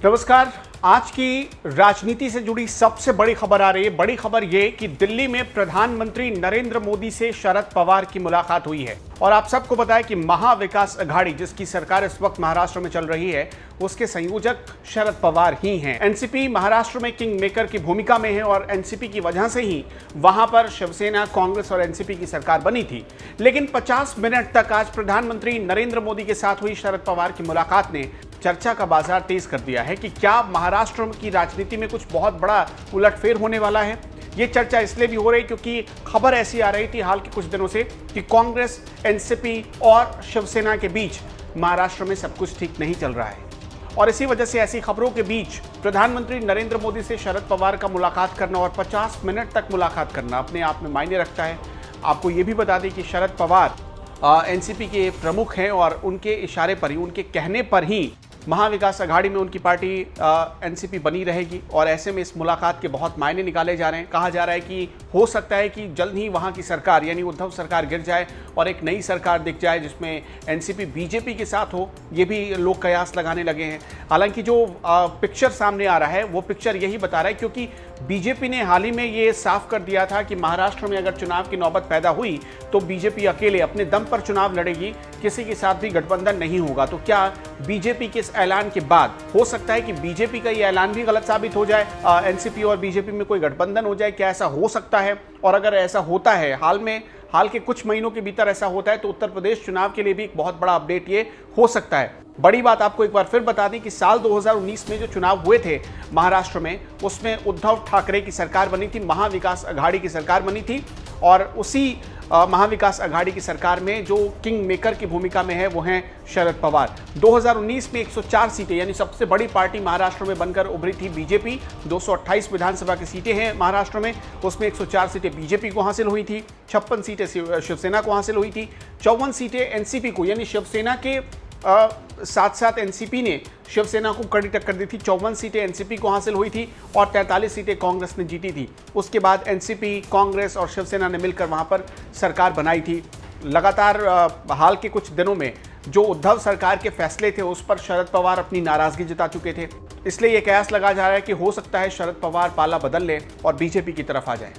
नमस्कार। आज की राजनीति से जुड़ी सबसे बड़ी खबर आ रही है। बड़ी खबर ये कि दिल्ली में प्रधानमंत्री नरेंद्र मोदी से शरद पवार की मुलाकात हुई है और आप सबको पता है कि महाविकास अघाड़ी जिसकी सरकार इस वक्त महाराष्ट्र में चल रही है उसके संयोजक शरद पवार ही हैं। एनसीपी महाराष्ट्र में किंग मेकर की भूमिका में है और एनसीपी की वजह से ही वहां पर शिवसेना, कांग्रेस और एनसीपी की सरकार बनी थी। लेकिन 50 मिनट तक आज प्रधानमंत्री नरेंद्र मोदी के साथ हुई शरद पवार की मुलाकात ने चर्चा का बाजार तेज कर दिया है कि क्या महाराष्ट्र की राजनीति में कुछ बहुत बड़ा उलटफेर होने वाला है। ये चर्चा इसलिए भी हो रही क्योंकि खबर ऐसी आ रही थी हाल के कुछ दिनों से कि कांग्रेस, एनसीपी और शिवसेना के बीच महाराष्ट्र में सब कुछ ठीक नहीं चल रहा है और इसी वजह से ऐसी खबरों के बीच प्रधानमंत्री नरेंद्र मोदी से शरद पवार का मुलाकात करना और 50 मिनट तक मुलाकात करना अपने आप में मायने रखता है। आपको ये भी बता दें कि शरद पवार एनसीपी के प्रमुख हैं और उनके इशारे पर ही, उनके कहने पर ही महाविकास अघाड़ी में उनकी पार्टी एनसीपी बनी रहेगी और ऐसे में इस मुलाकात के बहुत मायने निकाले जा रहे हैं। कहा जा रहा है कि हो सकता है कि जल्द ही वहां की सरकार यानी उद्धव सरकार गिर जाए और एक नई सरकार दिख जाए जिसमें एनसीपी बीजेपी के साथ हो। ये भी लोग कयास लगाने लगे हैं। हालांकि जो पिक्चर सामने आ रहा है वो पिक्चर यही बता रहा है क्योंकि बीजेपी ने हाल ही में ये साफ कर दिया था कि महाराष्ट्र में अगर चुनाव की नौबत पैदा हुई तो बीजेपी अकेले अपने दम पर चुनाव लड़ेगी, किसी के साथ भी गठबंधन नहीं होगा। तो क्या बीजेपी के इस ऐलान के बाद हो सकता है कि बीजेपी का ये ऐलान भी गलत साबित हो जाए, एनसीपी और बीजेपी में कोई गठबंधन हो जाए? क्या ऐसा हो सकता है? और अगर ऐसा होता है, हाल के कुछ महीनों के भीतर ऐसा होता है तो उत्तर प्रदेश चुनाव के लिए भी एक बहुत बड़ा अपडेट ये हो सकता है। बड़ी बात आपको एक बार फिर बता दें कि साल 2019 में जो चुनाव हुए थे महाराष्ट्र में, उसमें उद्धव ठाकरे की सरकार बनी थी, महाविकास अघाड़ी की सरकार बनी थी और उसी महाविकास अघाड़ी की सरकार में जो किंग मेकर की भूमिका में है वो हैं शरद पवार। 2019 में 104 सीटें यानी सबसे बड़ी पार्टी महाराष्ट्र में बनकर उभरी थी बीजेपी। 228 विधानसभा की सीटें हैं महाराष्ट्र में, उसमें 104 सीटें बीजेपी को हासिल हुई थी, 56 सीटें शिवसेना को हासिल हुई थी, 54 सीटें एनसीपी को यानी शिवसेना के साथ साथ एनसीपी ने शिवसेना को कड़ी टक्कर दी थी। 54 सीटें एनसीपी को हासिल हुई थी और 43 सीटें कांग्रेस ने जीती थी। उसके बाद एनसीपी, कांग्रेस और शिवसेना ने मिलकर वहां पर सरकार बनाई थी। लगातार हाल के कुछ दिनों में जो उद्धव सरकार के फैसले थे उस पर शरद पवार अपनी नाराजगी जता चुके थे। इसलिए यह कयास लगा जा रहा है कि हो सकता है शरद पवार पाला बदल ले और बीजेपी की तरफ आ जाए।